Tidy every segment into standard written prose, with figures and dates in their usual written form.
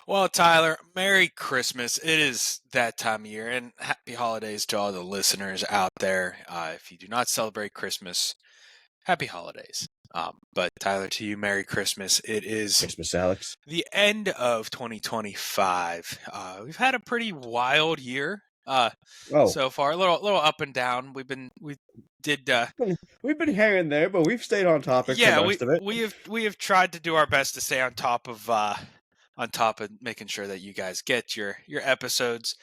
Well, Tyler, Merry Christmas. It is that time of year, and happy holidays to all the listeners out there. If you do not celebrate Christmas, happy holidays. But Tyler, to you, Merry Christmas. It is Christmas, Alex. the end of 2025. We've had a pretty wild year so far. A little up and down. We did. We've been here and there, but we've stayed on topic for most of it. We have tried to do our best to stay on top of making sure that you guys get your episodes.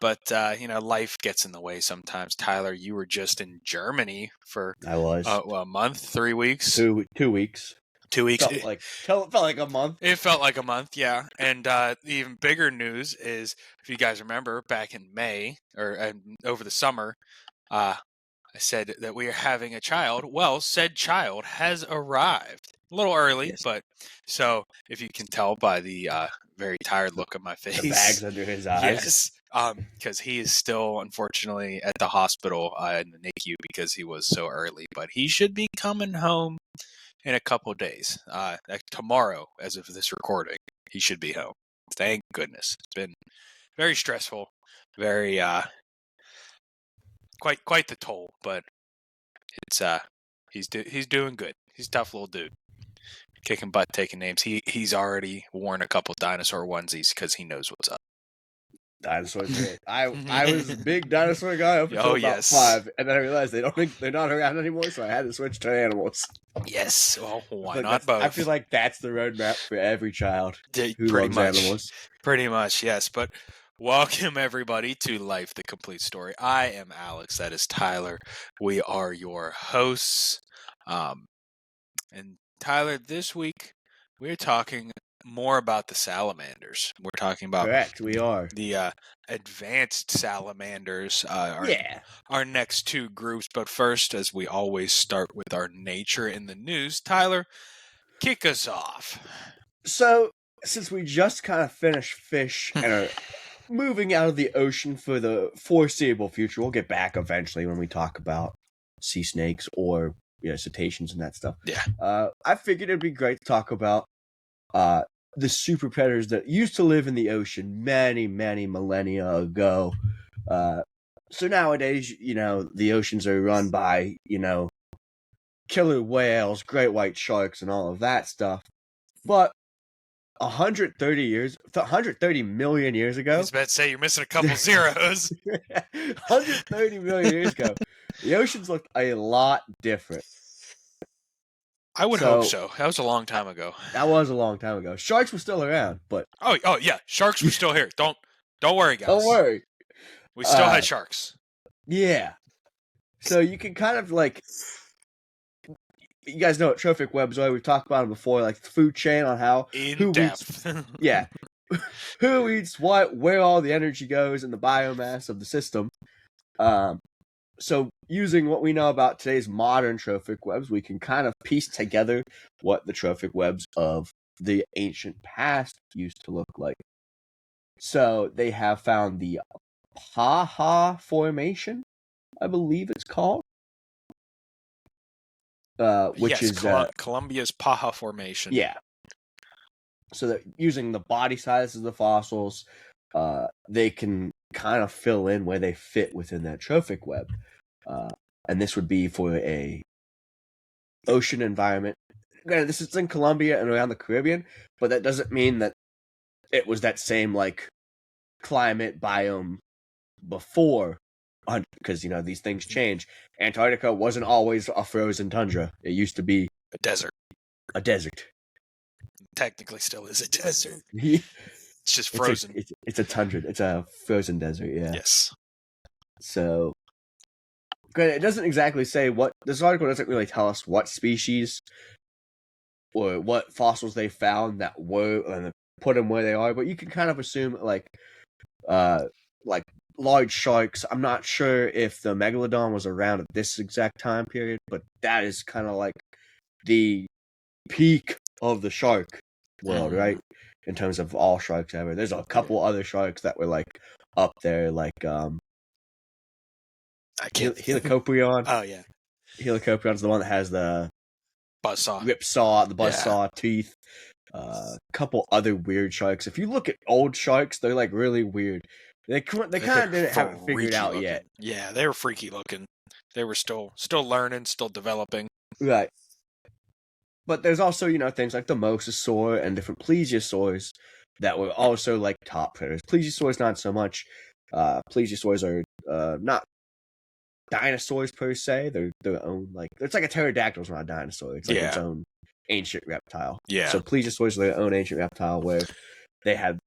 But life gets in the way sometimes. Tyler, you were just in Germany for I was a month, 3 weeks, 2 weeks. 2 weeks. It felt like a month. It felt like a month, yeah. And the even bigger news is, if you guys remember, back in May or over the summer, I said that we are having a child. Well, said child has arrived. A little early, Yes. but so if you can tell by the very tired look on my face, The bags under his eyes. yes, because he is still unfortunately at the hospital in the NICU because he was so early. But he should be coming home in a couple of days. Tomorrow, as of this recording, he should be home. Thank goodness. It's been very stressful, very quite the toll, but it's he's doing good. He's a tough little dude, kicking butt, taking names. He's already worn a couple dinosaur onesies because he knows what's up. Dinosaurs. I was a big dinosaur guy up until about 5, and then I realized they're not around anymore, so I had to switch to animals. Yes, well, why not both? I feel like that's the roadmap for every child who loves animals. Pretty much, yes. But welcome everybody to Life: The Complete Story. I am Alex. That is Tyler. We are your hosts. And Tyler, this week we're talking more about the salamanders. We're talking about Correct, we are the advanced salamanders. Our next two groups. But first, as we always start with our nature in the news, Tyler, kick us off. So, since we just kind of finished fish and are moving out of the ocean for the foreseeable future, we'll get back eventually when we talk about sea snakes or cetaceans and that stuff. Yeah. I figured it'd be great to talk about the super predators that used to live in the ocean many, many millennia ago. So nowadays, the oceans are run by, killer whales, great white sharks, and all of that stuff. But 130 million years ago. I was about to say, you're missing a couple zeros. 130 million years ago, the oceans looked a lot different. I would hope so. That was a long time ago. That was a long time ago. Sharks were still around, but oh yeah, sharks were still here. Don't worry, guys. Don't worry. We still had sharks. Yeah. So you can kind of you guys know what trophic webs are. We've talked about them before, like the food chain on how in depth. Who eats what, where all the energy goes, and the biomass of the system. So using what we know about today's modern trophic webs, we can kind of piece together what the trophic webs of the ancient past used to look like. So they have found the Paha Formation, I believe it's called. Which is Colombia's Paha Formation. Yeah. So that using the body sizes of the fossils, they can kind of fill in where they fit within that trophic web. And this would be for a ocean environment. Granted, this is in Colombia and around the Caribbean, but that doesn't mean that it was that same climate biome before, because these things change. Antarctica wasn't always a frozen tundra. It used to be a desert. A desert. Technically still is a desert. It's just frozen. It's a tundra. It's a frozen desert, yeah. Yes. So, granted, it doesn't exactly say what... This article doesn't really tell us what species or what fossils they found that were... and put them where they are, but you can kind of assume, large sharks. I'm not sure if the megalodon was around at this exact time period, but that is kind of the peak of the shark world, right? In terms of all sharks ever. There's a couple other sharks that were up there, Helicoprion. Oh yeah, Helicoprion's the one that has the buzzsaw, the buzzsaw teeth. A couple other weird sharks. If you look at old sharks, they're like really weird. They kind of didn't have it figured out looking. yet. Yeah, they were freaky looking. They were still learning, still developing. Right. But there's also, things like the mosasaur and different plesiosaurs that were also like top predators. Plesiosaurs not so much. Plesiosaurs are not dinosaurs per se. They're their own, like, it's like a pterodactyl's not a dinosaur. It's like its own ancient reptile. Yeah. So plesiosaurs are their own ancient reptile where they had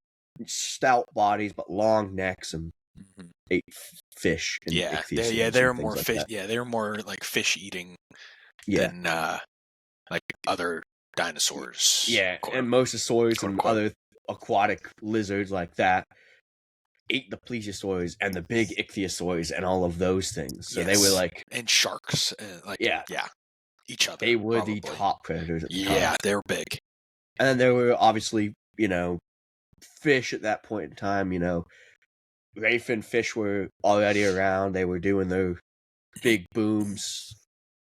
stout bodies but long necks and ate fish. And they were more like fish. that. Yeah, they were more like fish eating than like other dinosaurs. Yeah, and mosasaurs and other aquatic lizards like that ate the plesiosaurs and the big ichthyosaurs and all of those things. So they were like, and sharks, each other. They were the top predators at the time. Yeah, they were big. And then there were obviously, fish at that point in time. Rayfin fish were already around. They were doing their big booms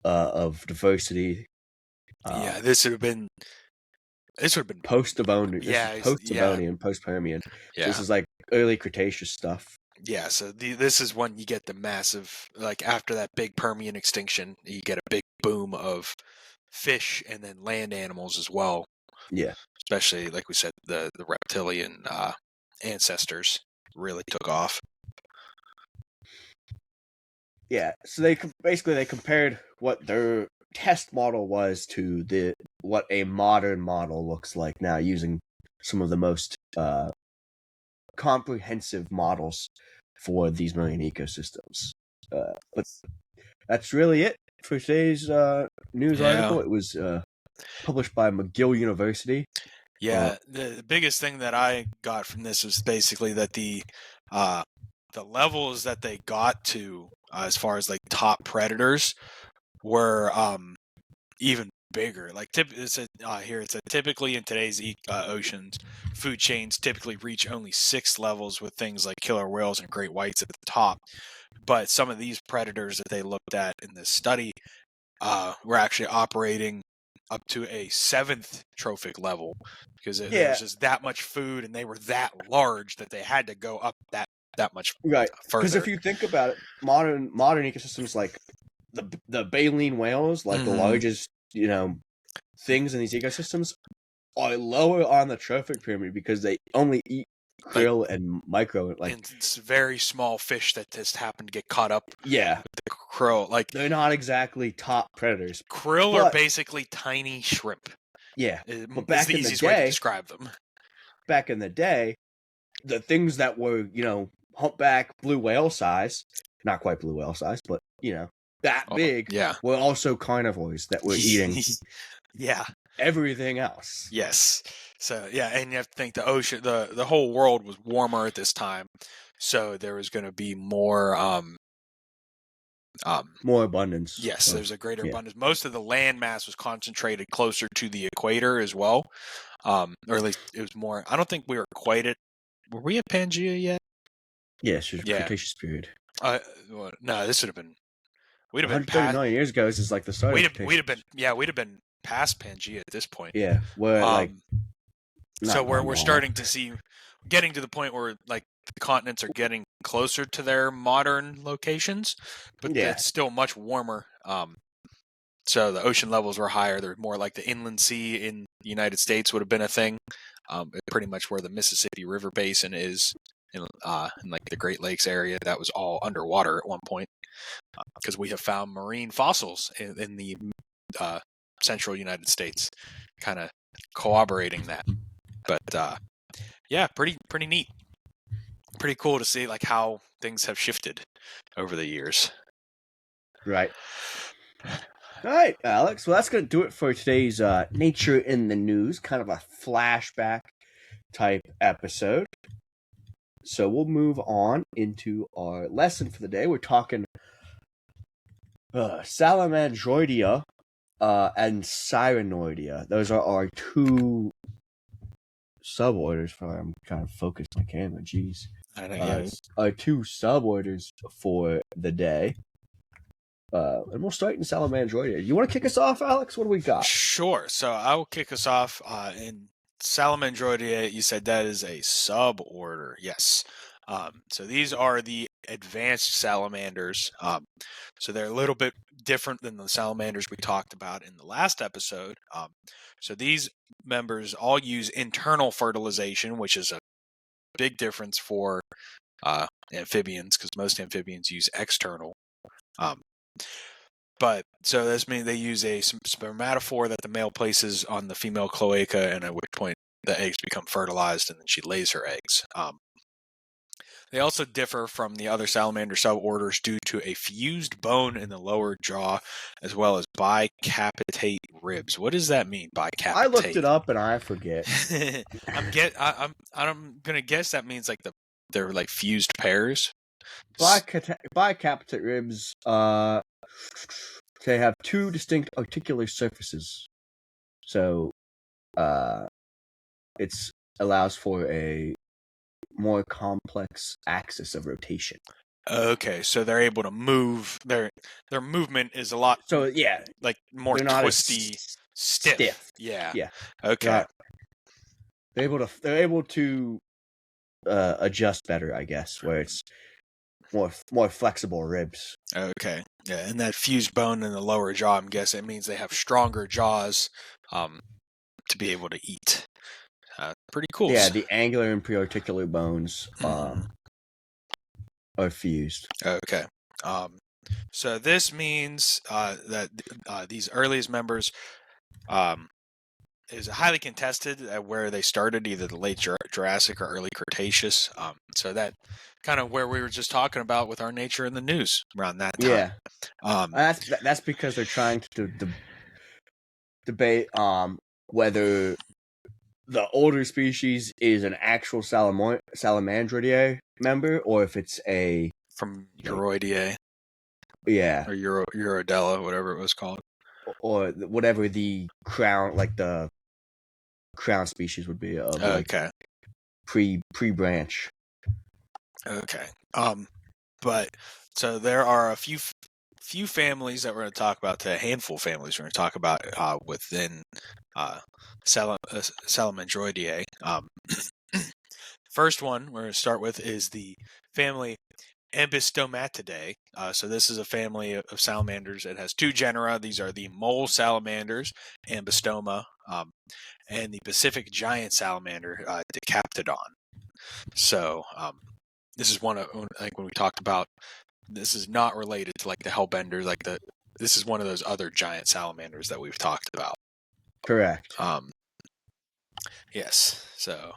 of diversity. This would have been post-Devonian. Post-Devonian, post-Permian. Yeah. So this is like early Cretaceous stuff. Yeah, so this is when you get the massive, like after that big Permian extinction, you get a big boom of fish and then land animals as well. Yeah. Especially, like we said, the reptilian ancestors really took off. Yeah, so they compared what their test model was to what a modern model looks like now, using some of the most comprehensive models for these marine ecosystems. But that's really it for today's news article. It was published by McGill University. Yeah, the biggest thing that I got from this was basically that the levels that they got to as far as like top predators were even bigger. Like it said here, it said typically in today's oceans, food chains typically reach only 6 levels with things like killer whales and great whites at the top. But some of these predators that they looked at in this study were actually operating up to a 7th trophic level because there was just that much food and they were that large that they had to go up that much further. Because if you think about it, modern ecosystems like the baleen whales, like the largest things in these ecosystems, are lower on the trophic pyramid because they only eat krill and micro, and it's very small fish that just happen to get caught up. Yeah, with the krill, like they're not exactly top predators. Krill are basically tiny shrimp. Yeah, but back in the easiest way to describe them. Back in the day, the things that were humpback blue whale size, not quite blue whale size, but that big, were also carnivores that were eating everything else. Yes. So and you have to think the ocean, the whole world was warmer at this time, so there was going to be more abundance. Yes, there's a greater abundance. Most of the land mass was concentrated closer to the equator as well, or at least it was more. I don't think we were quite at. Were we at Pangea yet? Yes, Cretaceous period. No, this would have been. We'd have been 130 million years ago. This is like the start. We'd have been past Pangea at this point. Yeah, so we're starting to see, getting to the point where like the continents are getting closer to their modern locations, but it's still much warmer. So the ocean levels were higher. They're more like the inland sea in the United States would have been a thing. Pretty much where the Mississippi River Basin is in like the Great Lakes area, that was all underwater at one point. Because we have found marine fossils in the central United States, kind of corroborating that. But pretty neat, pretty cool to see like how things have shifted over the years. Right. All right, Alex. Well, that's going to do it for today's Nature in the News, kind of a flashback type episode. So we'll move on into our lesson for the day. We're talking salamandroidea and Sirenoidea. Those are our 2 suborders. I'm trying to focus my camera. Jeez. I know. Our 2 suborders for the day. And we'll start in salamandroidea. You want to kick us off, Alex? What do we got? Sure. So I will kick us off in Salamandroidae, you said that is a suborder. Yes. So these are the advanced salamanders. So they're a little bit different than the salamanders we talked about in the last episode. So these members all use internal fertilization, which is a big difference for amphibians, because most amphibians use external. But so this means they use a spermatophore that the male places on the female cloaca, and at which point the eggs become fertilized, and then she lays her eggs. They also differ from the other salamander suborders due to a fused bone in the lower jaw, as well as bicapitate ribs. What does that mean, bicapitate? I looked it up and I forget. I'm gonna guess that means like they're like fused pairs. Bicapitate ribs. They have two distinct articular surfaces, so it allows for a more complex axis of rotation. Okay, so they're able to move. Their movement is a lot. So yeah, like more twisty, stiff. Yeah. Okay. They're able to adjust better, I guess, where it's more flexible ribs. Okay. Yeah, and that fused bone in the lower jaw, I'm guessing it means they have stronger jaws to be able to eat. Pretty cool. Yeah, the angular and prearticular bones are fused. Okay. So this means that these earliest members is highly contested at where they started, either the late Jurassic or early Cretaceous. So that kind of where we were just talking about with our nature in the news around that time. Yeah. That's because they're trying to debate whether the older species is an actual salamandridae member, or if it's a from Uroideae. Yeah. Or Urodella, whatever it was called. Or whatever the crown species would be of okay. Pre-branch. Okay. But so there are a few families that we're going to talk about, a handful of families we're going to talk about within Salamandroidae. First one we're going to start with is the family Ambystomatidae. So this is a family of salamanders. It has two genera. These are the mole salamanders, Ambystoma, and the Pacific giant salamander, Decaptodon. So this is one of, I think when we talked about, this is not related to like the hellbenders, this is one of those other giant salamanders that we've talked about. Correct. Yes. So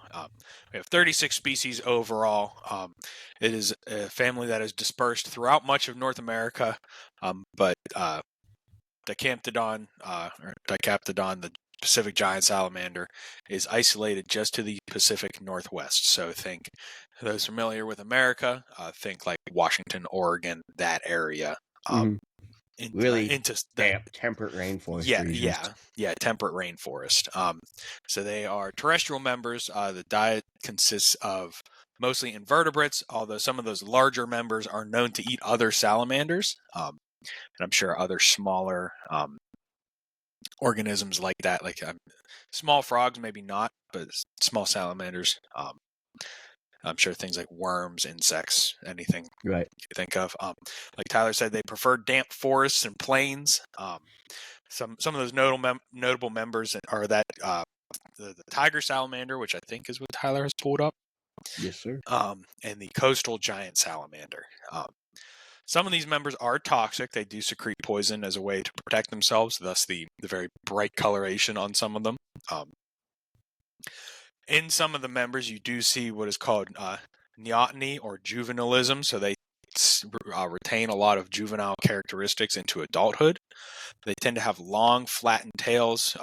we have 36 species overall. It is a family that is dispersed throughout much of North America, but Decaptodon, the Pacific giant salamander, is isolated just to the Pacific Northwest. So think those familiar with America, think like Washington, Oregon, that area. Into damp, temperate rainforest regions. Yeah, temperate rainforest. So they are terrestrial members. The diet consists of mostly invertebrates, although some of those larger members are known to eat other salamanders, and I'm sure other smaller organisms like that, like small frogs, maybe not, but small salamanders. I'm sure things like worms, insects, anything right. you think of. Like Tyler said, they prefer damp forests and plains. Some of those notable members are that the tiger salamander, which I think is what Tyler has pulled up. Yes, sir. And the coastal giant salamander. Some of these members are toxic. They do secrete poison as a way to protect themselves, thus the very bright coloration on some of them. In some of the members, you do see what is called neoteny or juvenilism, so they retain a lot of juvenile characteristics into adulthood. They tend to have long, flattened tails,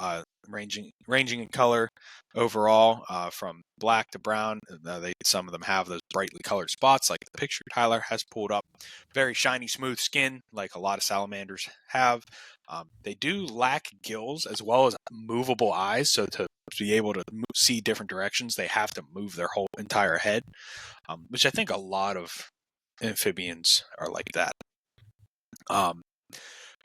ranging in color overall from black to brown. Some of them have those brightly colored spots, like the picture Tyler has pulled up. Very shiny, smooth skin, like a lot of salamanders have. They do lack gills as well as movable eyes, so to be able to see different directions, they have to move their whole entire head, which I think a lot of amphibians are like that.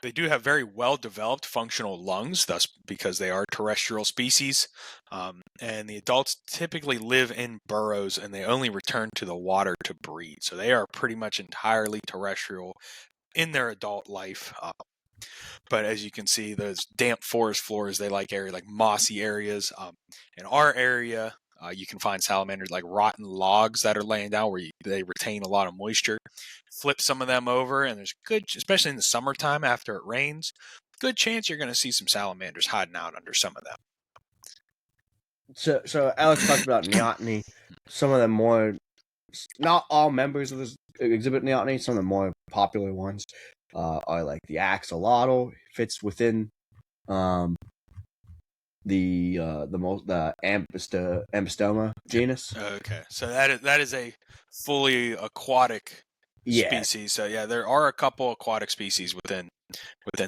They do have very well-developed functional lungs, thus because they are terrestrial species. And the adults typically live in burrows, and they only return to the water to breed. So they are pretty much entirely terrestrial in their adult life. But as you can see, those damp forest floors, they like area like mossy areas. In our area, you can find salamanders like rotten logs that are laying down where they retain a lot of moisture. Flip some of them over, and there's good, especially in the summertime after it rains, good chance you're going to see some salamanders hiding out under some of them. So Alex talked about neoteny. Some of the more, not all members of this exhibit neoteny. Some of the more popular ones are like the axolotl, fits within the Ambystoma genus. Okay, so that is a fully aquatic species. So yeah, there are a couple aquatic species within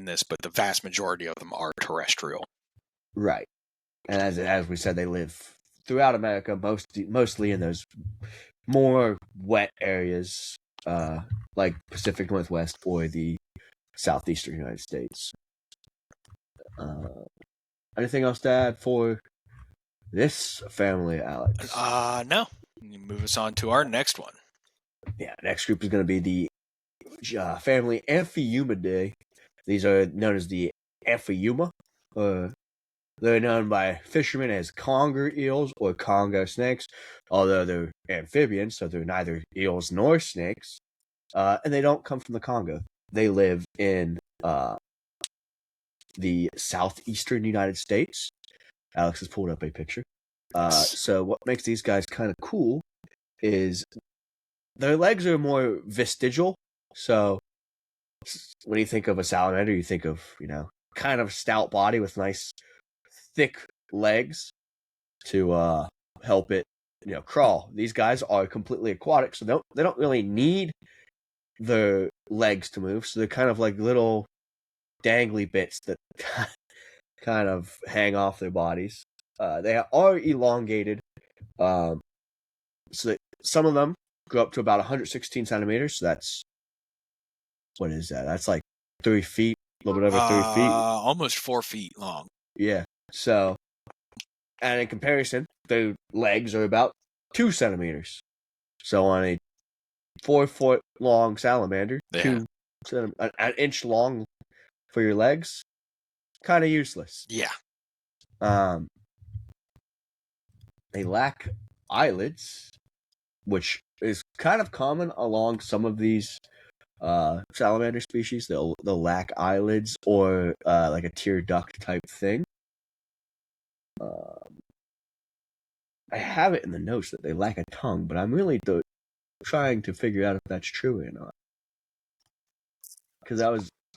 this, but the vast majority of them are terrestrial. Right, and as we said, they live throughout America, mostly in those more wet areas, like Pacific Northwest or the southeastern United States. Anything else to add for this family, Alex? No. You move us on to our next one. Yeah, next group is going to be the family Amphiumidae. These are known as the Amphiuma. They're known by fishermen as conger eels or Congo snakes, although they're amphibians, so they're neither eels nor snakes. And they don't come from the Congo. They live in the southeastern United States. Alex has pulled up a picture. So what makes these guys kind of cool is their legs are more vestigial. So when you think of a salamander, you think of, kind of stout body with nice thick legs to help it, crawl. These guys are completely aquatic, so they don't really need their legs to move. So they're kind of like little dangly bits that kind of hang off their bodies. They are elongated, so that some of them go up to about 116 centimeters. So that's, what is that? That's like 3 feet, a little bit over 3 feet. Almost 4 feet long. Yeah. So, and in comparison, their legs are about 2 centimeters. So on a 4-foot long salamander, an inch long for your legs, kind of useless. Yeah. They lack eyelids, which is kind of common along some of these salamander species. They'll lack eyelids or like a tear duct type thing. I have it in the notes that they lack a tongue, but I'm really trying to figure out if that's true or not. Because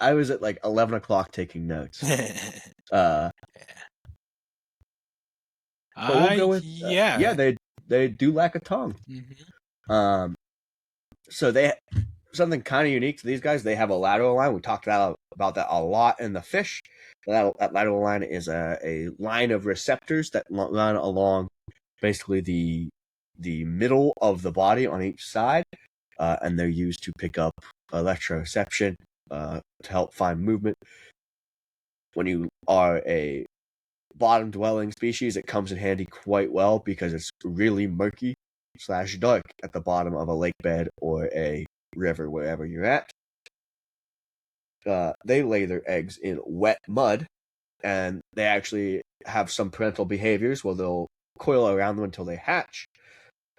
I was at like 11 o'clock taking notes. But we'll go with they do lack a tongue. Mm-hmm. So they something kind of unique to these guys. They have a lateral line. We talked about that a lot in the fish. That lateral line is a line of receptors that run along basically the middle of the body on each side, and they're used to pick up electroreception to help find movement. When you are a bottom-dwelling species, it comes in handy quite well because it's really murky / dark at the bottom of a lake bed or a river, wherever you're at. They lay their eggs in wet mud, and they actually have some parental behaviors where they'll coil around them until they hatch.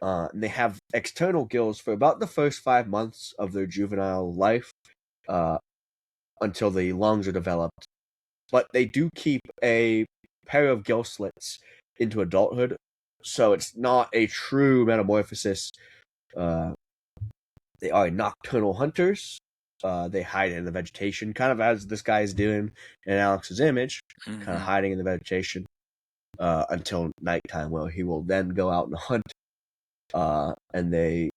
And they have external gills for about the first 5 months of their juvenile life, until the lungs are developed. But they do keep a pair of gill slits into adulthood, so it's not a true metamorphosis. They are nocturnal hunters. They hide in the vegetation, kind of as this guy is doing in Alex's image, kind of hiding in the vegetation until nighttime, where he will then go out and hunt. And they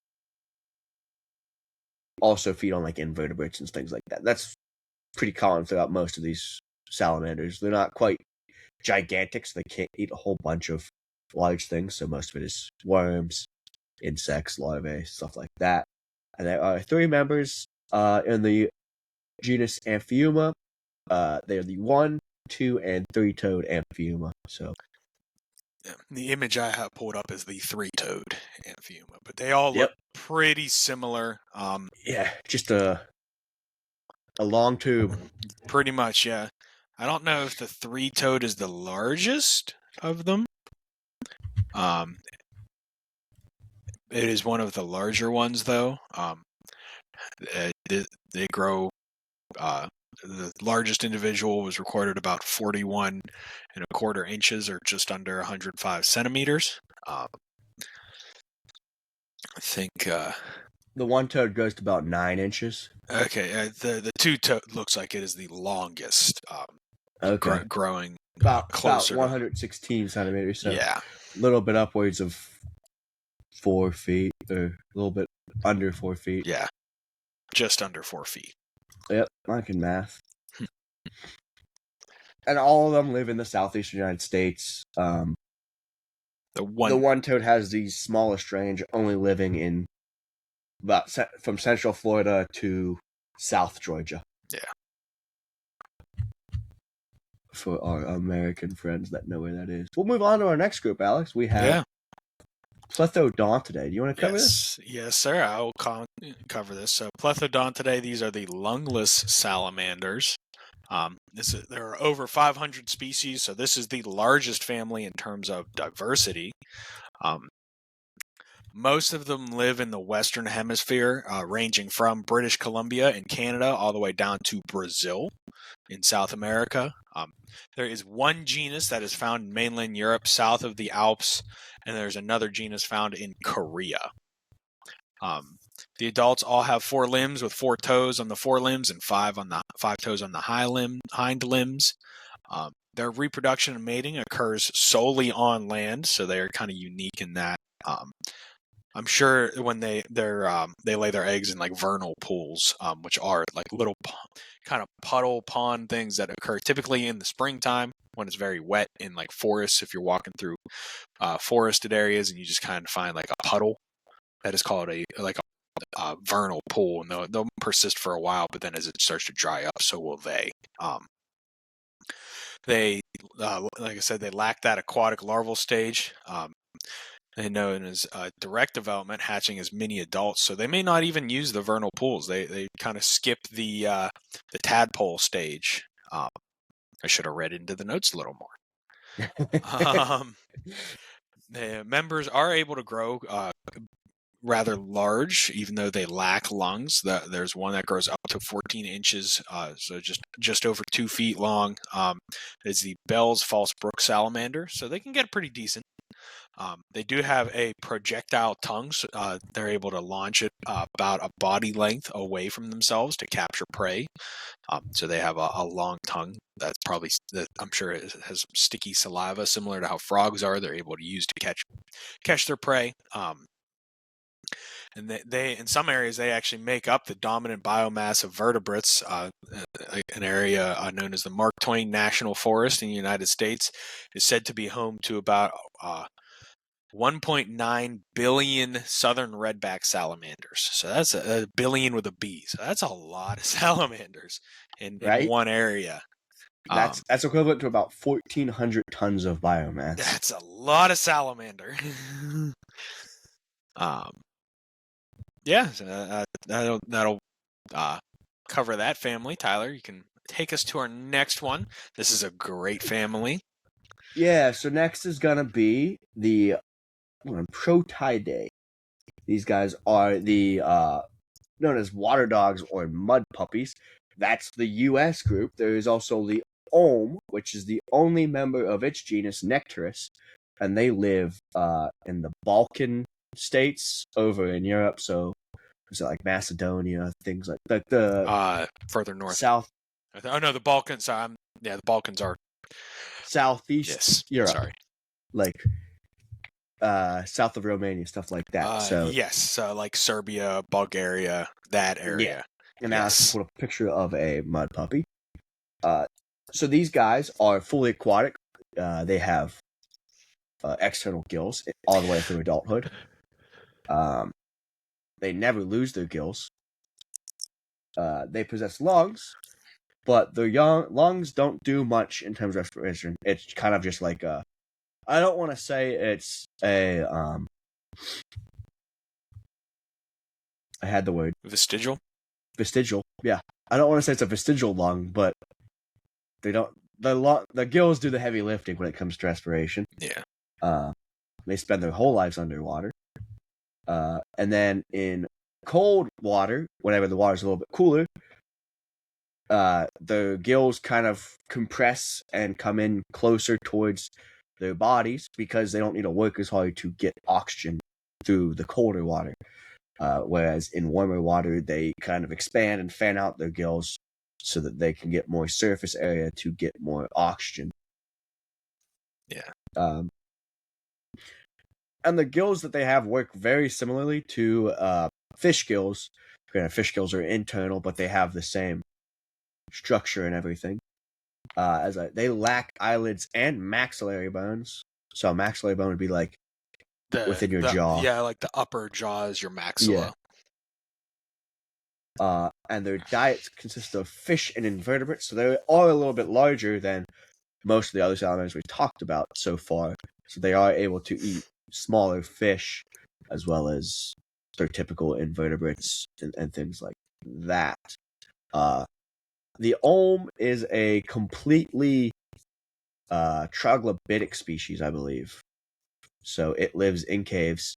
also feed on like invertebrates and things like that. That's pretty common throughout most of these salamanders. They're not quite gigantic, so they can't eat a whole bunch of large things. So most of it is worms, insects, larvae, stuff like that. And there are 3 members in the genus Amphiuma. They're the 1, 2, and 3-toed Amphiuma. So the image I have pulled up is the 3-toed Amphiuma, but they all Yep. look pretty similar. Yeah, just a long tube. Pretty much, yeah. I don't know if the 3-toed is the largest of them. It is one of the larger ones, though. They grow. The largest individual was recorded about 41.25 inches, or just under 105 centimeters. I think. The 1-toed goes to about 9 inches. Okay, the 2-toed looks like it is the longest. Okay. Growing About closer 116 centimeters. So yeah, a little bit upwards of 4 feet, or a little bit under 4 feet. yeah, just under 4 feet. Yep, I can math. And all of them live in the southeastern United States. The 1-toed has the smallest range, only living in from central Florida to South Georgia. Yeah. For our American friends that know where that is. We'll move on to our next group, Alex. We have Plethodontidae. Do you want to cover this? Yes, sir. I will cover this. So Plethodontidae, these are the lungless salamanders. There are over 500 species, so this is the largest family in terms of diversity. Most of them live in the Western Hemisphere, ranging from British Columbia in Canada all the way down to Brazil in South America. There is one genus that is found in mainland Europe south of the Alps, and there's another genus found in Korea. The adults all have 4 limbs with 4 toes on the forelimbs and 5 toes on the hind limbs. Their reproduction and mating occurs solely on land, so they are kind of unique in that. I'm sure when they lay their eggs in like vernal pools, which are like little kind of puddle pond things that occur typically in the springtime when it's very wet in like forests. If you're walking through forested areas and you just kind of find like a puddle, that is called a vernal pool, and they'll persist for a while, but then as it starts to dry up, so will they. They, like I said, they lack that aquatic larval stage. They're known as direct development, hatching as mini adults, so they may not even use the vernal pools. They kind of skip the tadpole stage. I should have read into the notes a little more. The members are able to grow rather large, even though they lack lungs. There's one that grows up to 14 inches, so just over 2 feet long. It's the Bell's False-Brook salamander, so they can get pretty decent. They do have a projectile tongue, so they're able to launch it about a body length away from themselves to capture prey. So they have a long tongue that I'm sure it has sticky saliva, similar to how frogs are. They're able to use to catch their prey. And they in some areas they actually make up the dominant biomass of vertebrates. An area known as the Mark Twain National Forest in the United States is said to be home to about 1.9 billion southern redback salamanders. So that's a billion with a B. So that's a lot of salamanders in one area. That's equivalent to about 1,400 tons of biomass. That's a lot of salamander. Yeah, so that'll cover that family. Tyler, you can take us to our next one. This is a great family. Yeah, so next is going to be the Protidae. These guys are the known as water dogs or mud puppies. That's the U.S. group. There is also the Olm, which is the only member of its genus Nectarus, and they live in the Balkan states over in Europe. So is it like Macedonia, things like the further north, south. Oh no, the Balkans. The Balkans are southeast Europe. Sorry, like south of Romania, stuff like that. So like Serbia, Bulgaria, that area. Yeah. And I put a picture of a mud puppy. So these guys are fully aquatic. They have external gills all the way through adulthood. They never lose their gills. They possess lungs, but their young lungs don't do much in terms of respiration. It's kind of just like I don't want to say it's a I had the word Vestigial. vestigial. Yeah, I don't want to say it's a vestigial lung, but they don't. The gills do the heavy lifting when it comes to respiration. Yeah. They spend their whole lives underwater, and then in cold water, whenever the water's a little bit cooler, the gills kind of compress and come in closer towards their bodies because they don't need to work as hard to get oxygen through the colder water. Whereas in warmer water, they kind of expand and fan out their gills so that they can get more surface area to get more oxygen. Yeah. And the gills that they have work very similarly to fish gills. Granted, fish gills are internal, but they have the same structure and everything. They lack eyelids and maxillary bones. So a maxillary bone would be like within your jaw. Yeah, like the upper jaw is your maxilla. Yeah. And their diets consist of fish and invertebrates, so they are a little bit larger than most of the other salamanders we've talked about so far. So they are able to eat smaller fish as well as their typical invertebrates and things like that. The olm is a completely troglodytic species, I believe. So it lives in caves,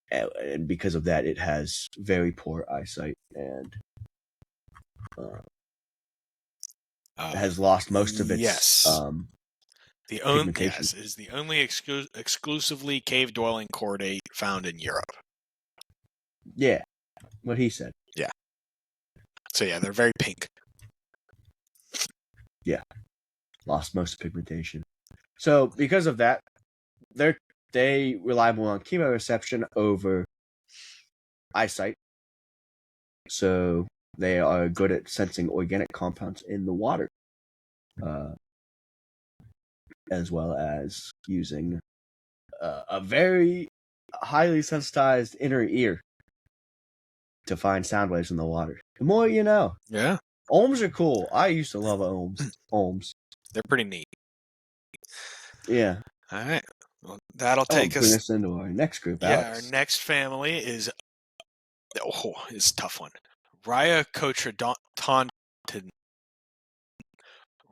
and because of that, it has very poor eyesight and has lost most of its pigmentation. Yes, is the only exclusively cave-dwelling chordate found in Europe. Yeah, what he said. Yeah. So yeah, they're very pink. Yeah, lost most of pigmentation. So because of that, they rely more on chemoreception over eyesight. So they are good at sensing organic compounds in the water, as well as using a very highly sensitized inner ear to find sound waves in the water. The more you know. Yeah. Olms are cool. I used to love olms. They're pretty neat. Yeah. All right. Well, that'll take bring us into our next group, Alex. Yeah, our next family is it's a tough one. Rhyacotrodon.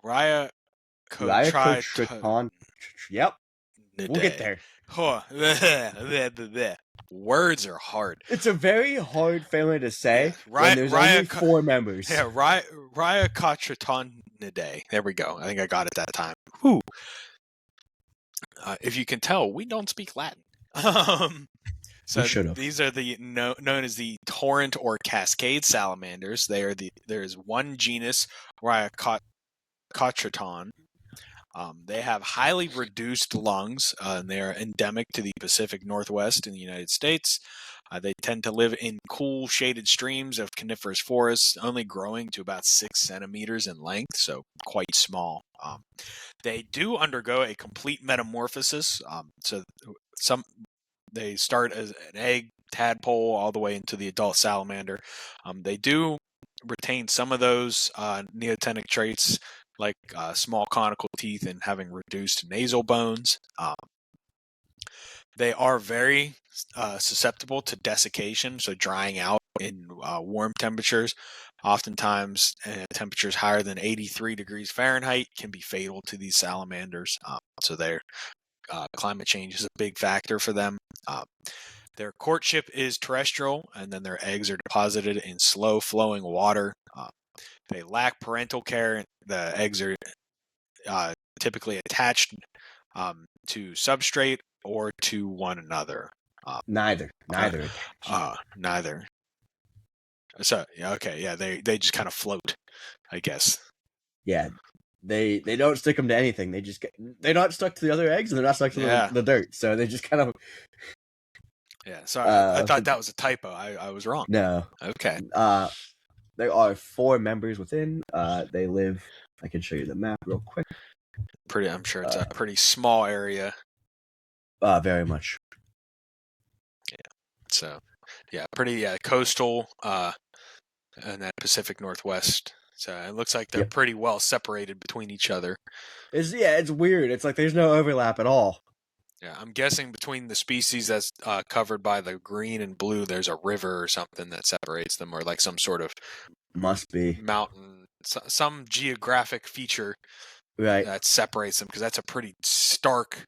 Rhyacotrodon. Yep. We'll get there. Words are hard. It's a very hard family to say when there's only 4 members. Yeah, Rhyacotrodonidae. There we go. I think I got it that time. Whew. If you can tell, we don't speak Latin. So these are the known as the torrent or cascade salamanders. There's one genus, Rhyacotrodon. They have highly reduced lungs, and they are endemic to the Pacific Northwest in the United States. They tend to live in cool, shaded streams of coniferous forests, only growing to about 6 centimeters in length, so quite small. They do undergo a complete metamorphosis. They start as an egg tadpole all the way into the adult salamander. They do retain some of those neotenic traits, like small conical teeth and having reduced nasal bones. They are very susceptible to desiccation, so drying out in warm temperatures. Oftentimes, temperatures higher than 83 degrees Fahrenheit can be fatal to these salamanders. So their climate change is a big factor for them. Their courtship is terrestrial, and then their eggs are deposited in slow-flowing water. They lack parental care. The eggs are typically attached to substrate or to one another. Neither. Neither. So okay, yeah, they just kind of float, I guess. Yeah, they don't stick them to anything. They're not stuck to the other eggs, and they're not stuck to the dirt. So they just kind of. Yeah, sorry, I thought that was a typo. I was wrong. No. Okay. There are 4 members within. They live. I can show you the map real quick. I'm sure it's a pretty small area. Very much. Yeah. So, yeah, pretty coastal, in that Pacific Northwest So it looks like they're Yep. pretty well separated between each other. It's weird. It's like there's no overlap at all. Yeah, I'm guessing between the species that's covered by the green and blue, there's a river or something that separates them, or like some sort of Must be. mountain, some geographic feature Right. that separates them, because that's a pretty stark,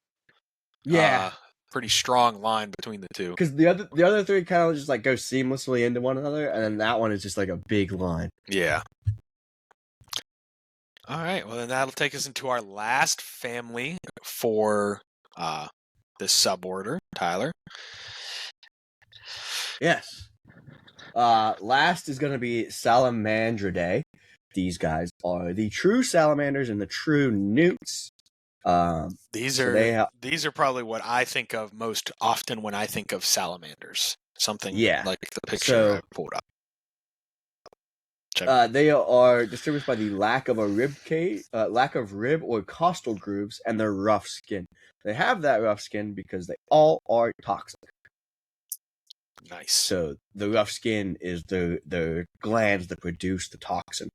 Yeah. pretty strong line between the two. Because the other three kind of just like go seamlessly into one another, and then that one is just like a big line. Yeah. All right. Well, then that'll take us into our last family for the suborder, Tyler. Yes. Last is going to be salamandridae. These guys are the true salamanders and the true newts. These so are probably what I think of most often when I think of salamanders. Something like the picture I pulled up. They are distinguished by the lack of a lack of rib or costal grooves, and their rough skin. They have that rough skin because they all are toxic. Nice. So the rough skin is the glands that produce the toxin.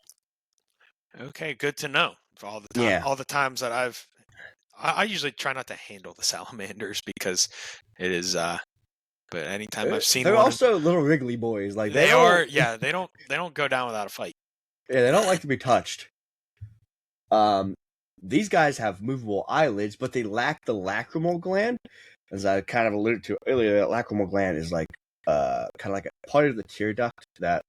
Okay, good to know. For all the time, all the times that I usually try not to handle the salamanders because it is. But anytime I've seen they're one, also little wriggly boys. Like they are. Yeah, they don't go down without a fight. Yeah, they don't like to be touched. These guys have movable eyelids, but they lack the lacrimal gland. As I kind of alluded to earlier, the lacrimal gland is like kind of like a part of the tear duct that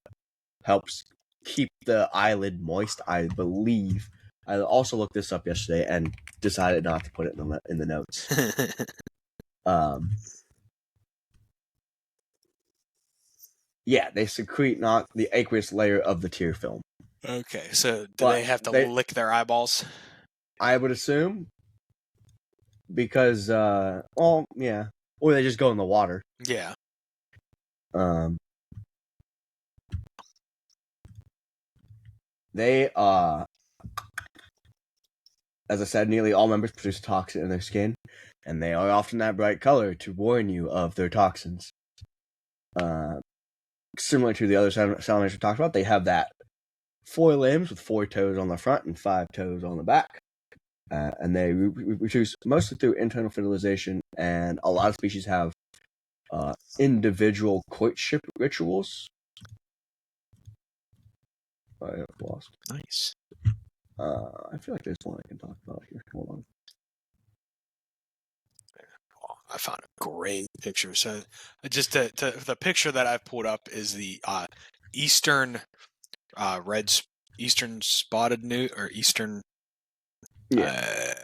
helps keep the eyelid moist, I believe. I also looked this up yesterday and decided not to put it in the notes. Yeah, they secrete not the aqueous layer of the tear film. Okay, so do they have to lick their eyeballs? I would assume. Because, well, yeah. Or they just go in the water. Yeah. They, as I said, nearly all members produce toxin in their skin, and they are often that bright color to warn you of their toxins. Similar to the other salamanders we talked about, they have that 4 limbs with 4 toes on the front and 5 toes on the back. And they reproduce mostly through internal fertilization, and a lot of species have individual courtship rituals. I have lost. Nice. I feel like there's one I can talk about here. Hold on. I found a great picture. So, just the picture that I've pulled up is the eastern eastern spotted newt, or eastern. The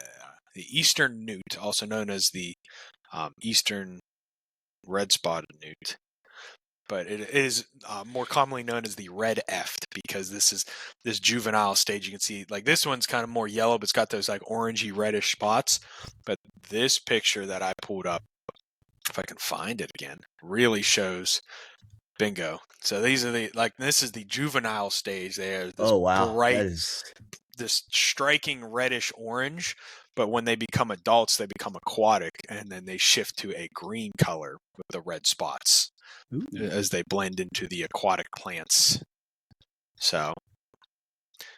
eastern newt, also known as the eastern red-spotted newt, but it is more commonly known as the red eft, because this juvenile stage. You can see like this one's kind of more yellow, but it's got those like orangey reddish spots. But this picture that I pulled up, if I can find it again, really shows. Bingo. So these are this is the juvenile stage. They are this bright, this striking reddish orange, but when they become adults, they become aquatic, and then they shift to a green color with the red spots. Ooh. As they blend into the aquatic plants. So,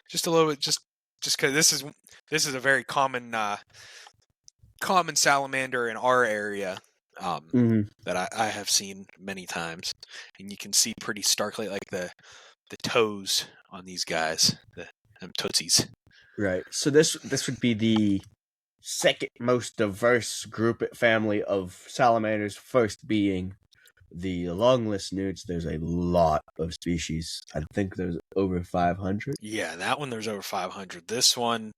just a little bit, just because this is a very common salamander in our area. That I have seen many times, and you can see pretty starkly like the toes on these guys, the tootsies. Right. So this would be the second most diverse family of salamanders, first being the lungless newts. There's a lot of species. I think there's over 500. Yeah, that one there's over 500. This one,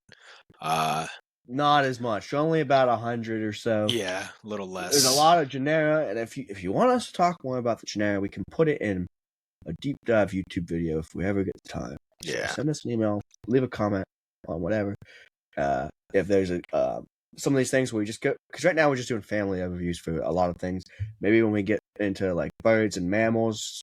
not as much. Only about 100 or so. Yeah, a little less. There's a lot of genera, and if you want us to talk more about the genera, we can put it in a deep dive YouTube video if we ever get the time. Yeah. So send us an email, leave a comment on whatever. If there's some of these things where we just go, because right now we're just doing family overviews for a lot of things. Maybe when we get into like birds and mammals,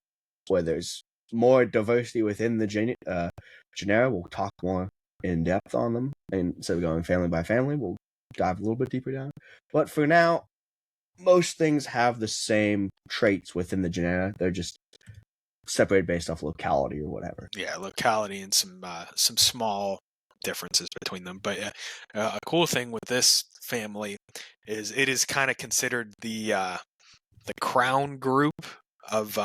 where there's more diversity within the genera, we'll talk more in depth on them. And instead of going family by family, we'll dive a little bit deeper down. But for now, most things have the same traits within the genera. They're just separated based off locality or whatever. Yeah, locality and some small differences between them. But a cool thing with this family is it is kind of considered the crown group of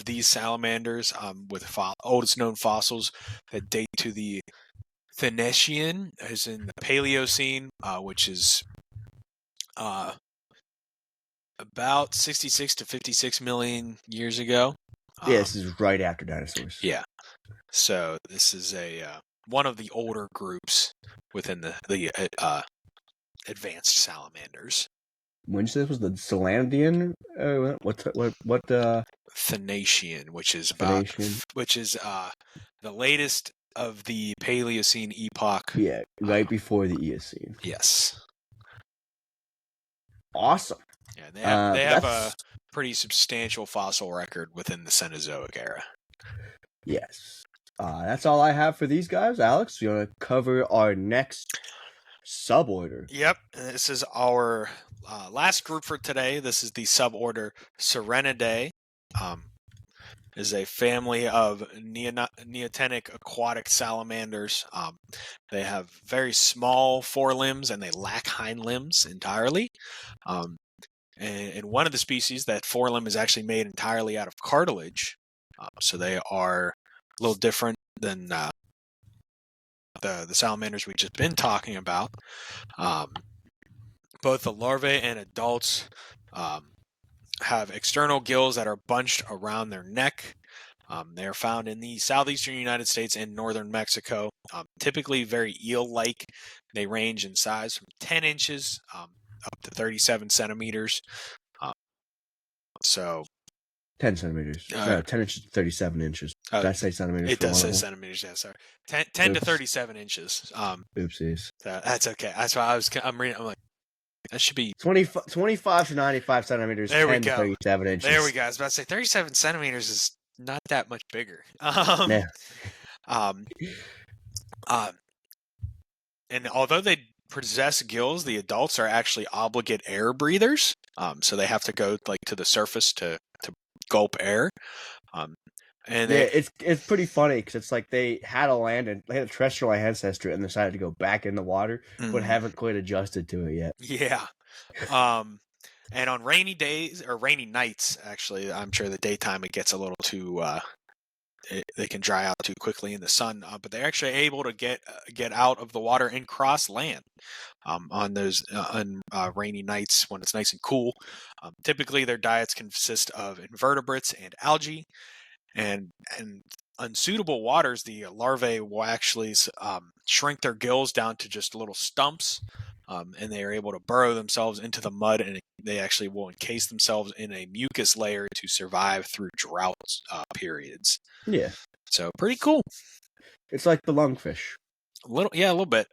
these salamanders, with oldest known fossils that date to the Phoenician, as in the Paleocene, which is about 66 to 56 million years ago. Yeah, this is right after dinosaurs. Yeah. So this is a one of the older groups within the advanced salamanders. When you say this was the Salandian, what Phoenician, which is Phoenician? the latest of the Paleocene epoch. Yeah, right before the Eocene. Yes. Awesome. Yeah, they have a pretty substantial fossil record within the Cenozoic era. Yes. That's all I have for these guys. Alex, you want to cover our next suborder? Yep. This is our last group for today. This is the suborder Sirenidae. Is a family of neotenic aquatic salamanders. They have very small forelimbs and they lack hind limbs entirely. And one of the species, that forelimb is actually made entirely out of cartilage. So they are a little different than the salamanders we've just been talking about. Both the larvae and adults have external gills that are bunched around their neck. They are found in the southeastern United States and northern Mexico. Typically very eel-like. They range in size from 10 inches up to 37 centimeters. So 10 centimeters. 10 inches to 37 inches. Did I say centimeters? It does say centimeters, yeah, sorry. 10 to 37 inches. Oopsies. That's okay. That's why I'm reading. I'm like, that should be 25 to 95 centimeters. There we 10 go. to 37 inches. There we go. I was about to say 37 centimeters is not that much bigger. And although they possess gills, the adults are actually obligate air breathers. So they have to go to the surface to gulp air. And it's pretty funny because it's like they had a terrestrial ancestor and decided to go back in the water, but haven't quite adjusted to it yet. Yeah. And on rainy days or rainy nights, actually, I'm sure the daytime it gets a little too. They can dry out too quickly in the sun, but they're actually able to get out of the water and cross land on those rainy nights when it's nice and cool. Typically, their diets consist of invertebrates and algae, and unsuitable waters, the larvae will actually shrink their gills down to just little stumps, and they are able to burrow themselves into the mud, and they actually will encase themselves in a mucus layer to survive through drought periods. Yeah. So pretty cool. It's like the lungfish. A little bit.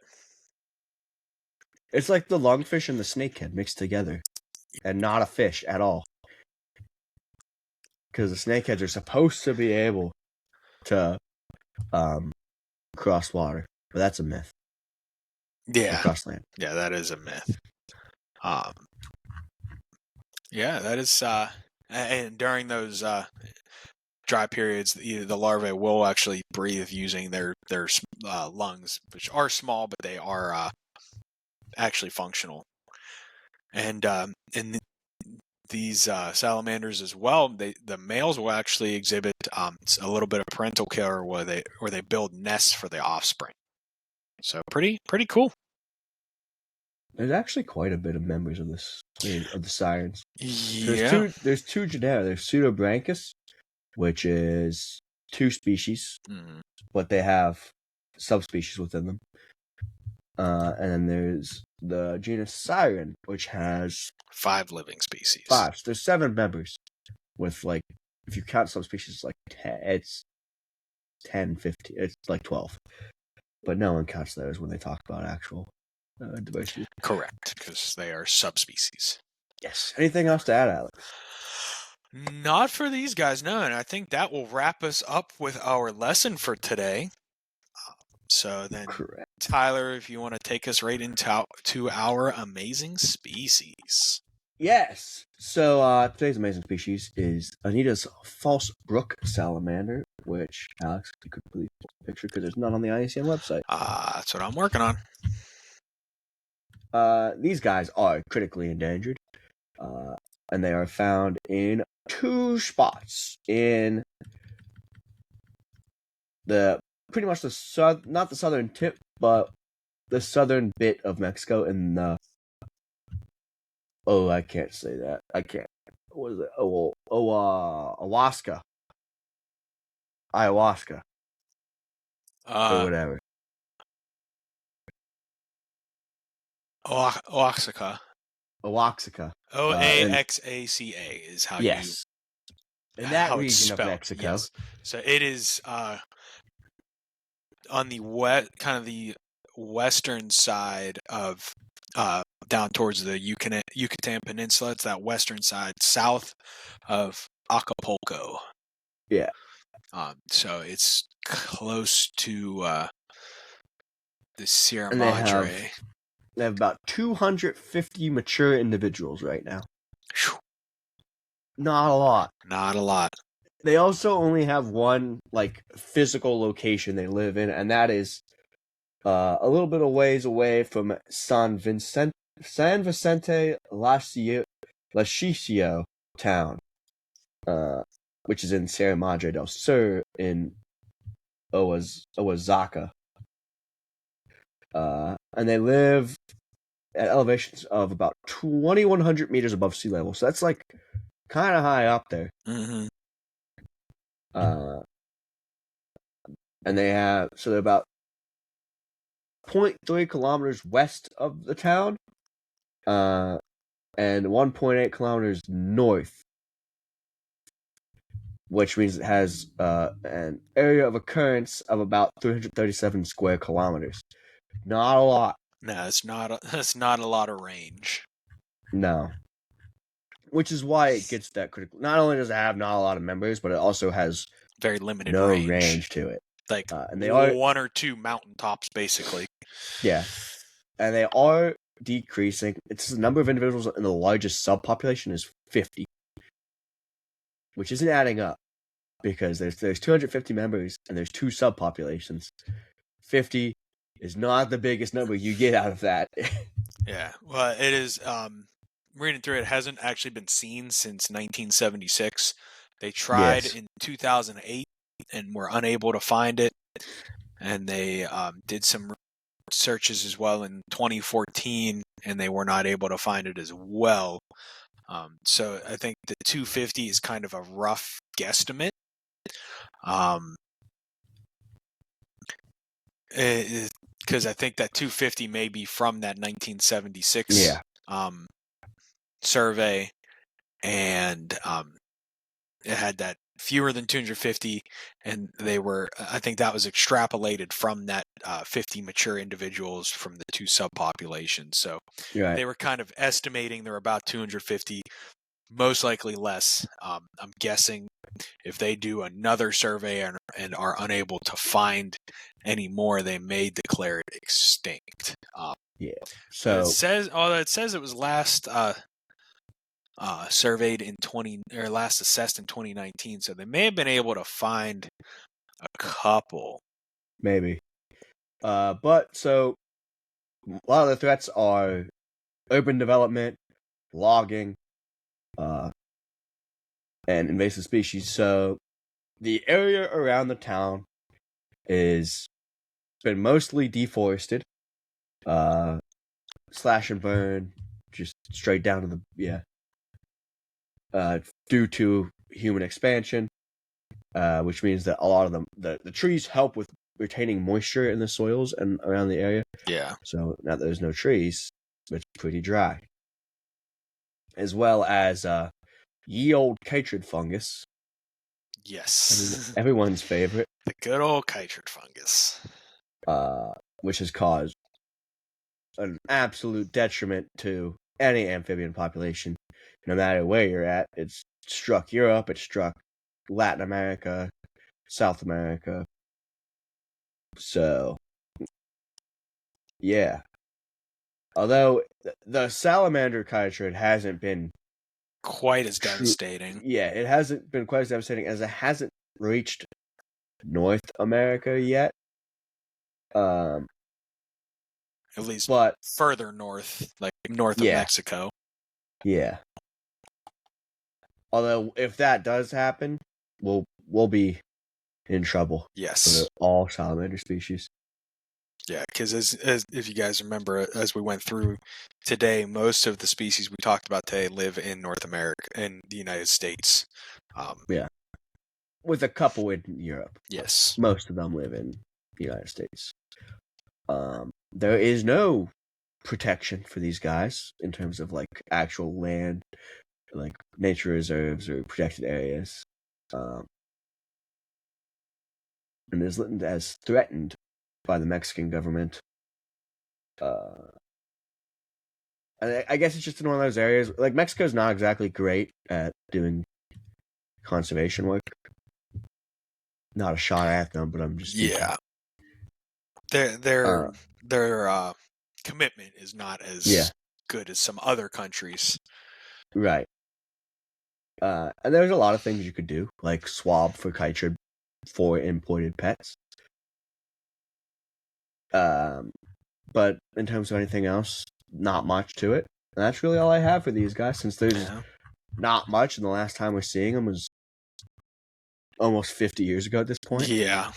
It's like the lungfish and the snakehead mixed together, and not a fish at all. Because the snakeheads are supposed to be able to cross water, but that's a myth. Yeah, cross land. Yeah, that is a myth. Yeah, that is. And during those dry periods, the larvae will actually breathe using their lungs, which are small, but they are actually functional. And in these salamanders as well, the males will actually exhibit a little bit of parental care where they build nests for the offspring. So pretty cool. There's actually quite a bit of members of the Sirens. Yeah. There's two genera. There's Pseudobranchus, which is 2 species, but they have subspecies within them. And then there's the genus Siren, which has 5 living species. 5. So there's 7 members. With if you count subspecies, it's 10, 15. It's 12. But no one counts those when they talk about actual diversity. Correct, because they are subspecies. Yes. Anything else to add, Alex? Not for these guys, no. And I think that will wrap us up with our lesson for today. So then, Correct. Tyler, if you want to take us right into our amazing species. Yes. So today's amazing species is Anita's false brook salamander, which Alex, you could please picture because there's none on the IUCN website. That's what I'm working on. These guys are critically endangered, and they are found in two spots in the pretty much not the southern tip, but the southern bit of Mexico in the. Oh, I can't say that. I can't. What is it? Ayahuasca. Ayahuasca. Or whatever. Oaxaca. Oaxaca. Oaxaca is how yes. In that how it's region of spelled. Mexico. Yes. So it is on the kind of the western side of down towards the Yucatan Peninsula. It's that western side, south of Acapulco. Yeah. So it's close to the Sierra And Madre. They have about 250 mature individuals right now. Whew. Not a lot. Not a lot. They also only have one physical location they live in, and that is a little bit of ways away from San Vicente Lachicio town, which is in Sierra Madre del Sur in Oaxaca. And they live at elevations of about 2,100 meters above sea level. So that's kind of high up there. Mm-hmm. And they're about 0.3 kilometers west of the town, and 1.8 kilometers north, which means it has an area of occurrence of about 337 square kilometers. Not a lot. No, that's not a lot of range. No. Which is why it gets that critical. Not only does it have not a lot of members, but it also has very limited range to it. And they are one or two mountaintops, basically. Yeah. And they are decreasing. It's the number of individuals in the largest subpopulation is 50. Which isn't adding up. Because there's 250 members and there's two subpopulations. 50 is not the biggest number you get out of that. Yeah. Well, it is reading through it hasn't actually been seen since 1976. They tried in 2008 and were unable to find it. And they did some searches as well in 2014, and they were not able to find it as well. So I think the 250 is kind of a rough guesstimate. Because I think that 250 may be from that 1976 survey, and it had that fewer than 250, and I think that was extrapolated from that 50 mature individuals from the two subpopulations. So they were kind of estimating there were about 250, most likely less. I'm guessing if they do another survey and are unable to find any more, they may declare it extinct. So it says it was last surveyed in last assessed in 2019. So they may have been able to find a couple. Maybe. But so a lot of the threats are urban development, logging, and invasive species. So the area around the town is been mostly deforested, slash and burn, just straight down to due to human expansion, which means that a lot of them the trees help with retaining moisture in the soils and around the area. Yeah. So now that there's no trees, it's pretty dry. As well as ye old chytrid fungus. Yes. Everyone's favorite. The good old chytrid fungus. Which has caused an absolute detriment to any amphibian population. No matter where you're at, it's struck Europe, it's struck Latin America, South America. So, yeah. Although the salamander chytrid hasn't been Quite as devastating. Yeah, it hasn't been quite as devastating as it hasn't reached North America yet. At least But further north, like north of Yeah. Mexico. yeah. Although if that does happen, we'll be in trouble Yes. for all salamander species. Yeah, because as if you guys remember, as we went through today, most of the species we talked about today live in North America, in the United States. With a couple in Europe. Yes. Most of them live in the United States. There is no protection for these guys in terms of like actual land, like nature reserves or protected areas. And is listed as threatened by the Mexican government. I guess it's just in one of those areas. Like, Mexico's not exactly great at doing conservation work. Not a shot at them, but I'm just Yeah. Their commitment is not as good as some other countries. Right. And there's a lot of things you could do, like swab for chytrid for imported pets. But in terms of anything else, not much to it. And that's really all I have for these guys, since there's not much, and the last time we're seeing them was almost 50 years ago at this point. Yeah.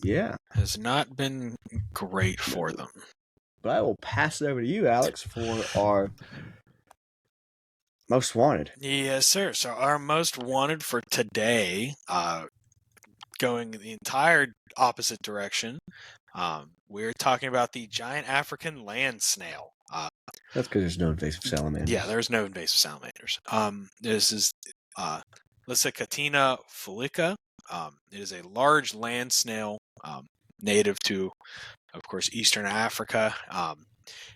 Yeah. Has not been great for them. But I will pass it over to you, Alex, for our most wanted. Yes, sir. So our most wanted for today, going the entire opposite direction, we're talking about the giant African land snail. That's because there's no invasive salamanders. Yeah, there's no invasive salamanders. This is Lysicatina fulica. It is a large land snail, native to, of course, Eastern Africa.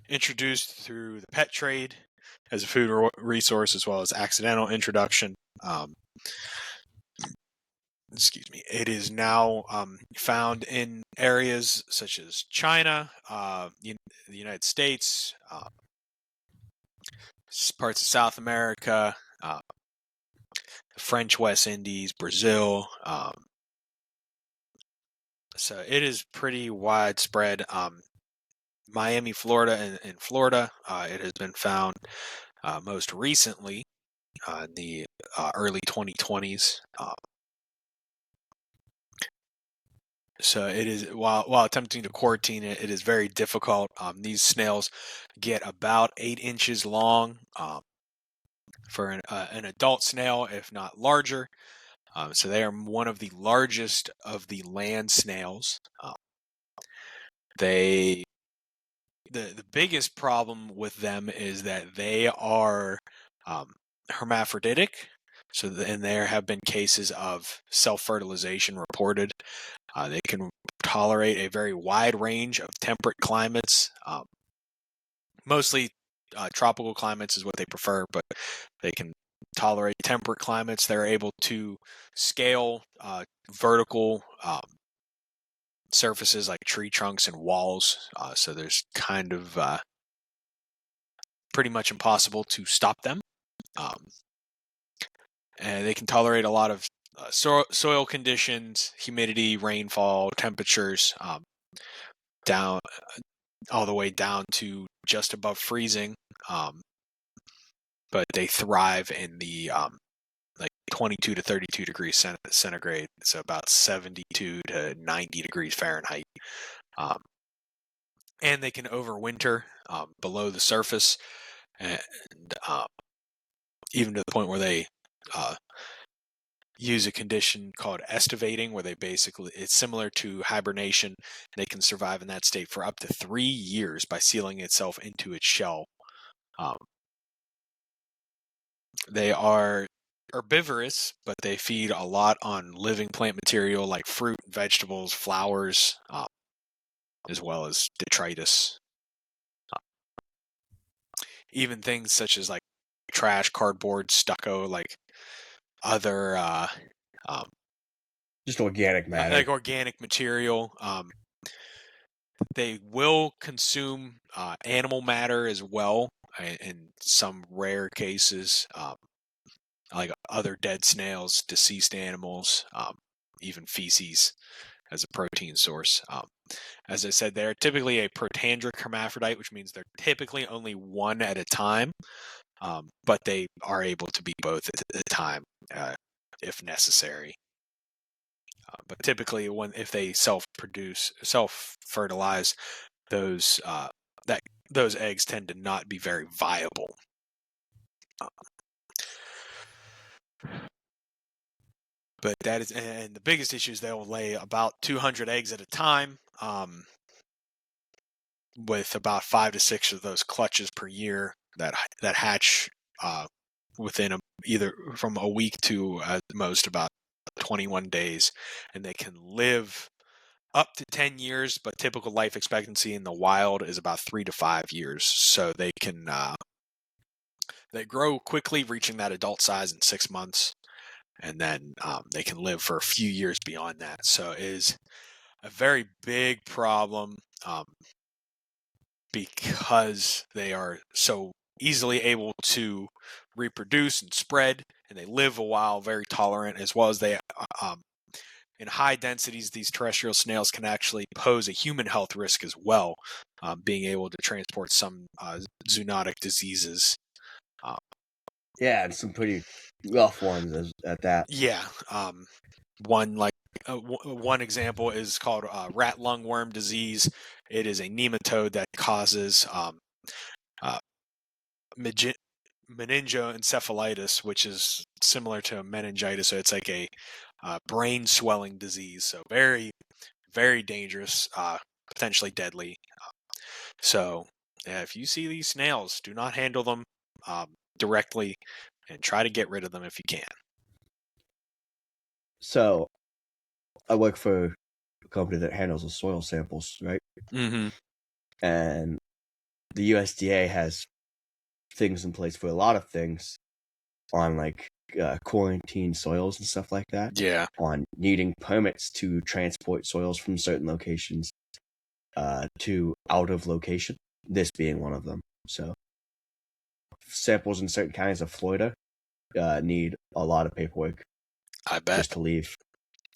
Introduced through the pet trade as a food resource, as well as accidental introduction. Excuse me. It is now found in areas such as China, the United States, parts of South America, the French West Indies, Brazil. So it is pretty widespread. Miami, Florida, and Florida. It has been found most recently in the early 2020s. So it is, while attempting to quarantine it, it is very difficult. These snails get about 8 inches long for an adult snail, if not larger. So they are one of the largest of the land snails. The biggest problem with them is that they are hermaphroditic. So and there have been cases of self-fertilization reported. They can tolerate a very wide range of temperate climates. Mostly tropical climates is what they prefer, but they can tolerate temperate climates. They're able to scale vertical surfaces like tree trunks and walls. So there's kind of pretty much impossible to stop them. And they can tolerate a lot of soil conditions, humidity, rainfall, temperatures, down all the way down to just above freezing. But they thrive in the like 22 to 32 degrees centigrade, so about 72 to 90 degrees Fahrenheit. And they can overwinter below the surface, and even to the point where they use a condition called estivating, where it's similar to hibernation. They can survive in that state for up to 3 years by sealing itself into its shell. They are herbivorous, but they feed a lot on living plant material like fruit, vegetables, flowers, as well as detritus. Even things such as like trash, cardboard, stucco, like other just organic matter, like organic material. They will consume animal matter as well, in some rare cases, like other dead snails, deceased animals, even feces as a protein source. As I said, they're typically a protandric hermaphrodite, which means they're typically only one at a time, but they are able to be both at a time if necessary. But typically, if they self-fertilize, those those eggs tend to not be very viable. But that is, and the biggest issue is they'll lay about 200 eggs at a time, with about 5 to 6 of those clutches per year that hatch within either from a week to at most about 21 days, and they can live up to 10 years, but typical life expectancy in the wild is about 3 to 5 years. So they can they grow quickly, reaching that adult size in 6 months, and then they can live for a few years beyond that. So it is a very big problem, because they are so easily able to reproduce and spread, and they live a while, very tolerant, as well as they in high densities, these terrestrial snails can actually pose a human health risk as well, being able to transport some zoonotic diseases. Yeah, and some pretty rough ones at that. Yeah, one example is called rat lungworm disease. It is a nematode that causes meningoencephalitis, which is similar to meningitis. So it's like a brain swelling disease. So very, very dangerous, potentially deadly. So if you see these snails, do not handle them directly, and try to get rid of them if you can. So, I work for a company that handles the soil samples, right? Mm-hmm. And the USDA has things in place for a lot of things on like quarantine soils and stuff like that. Yeah. On needing permits to transport soils from certain locations to out of location, this being one of them. So samples in certain counties of Florida need a lot of paperwork. I bet. Just to leave.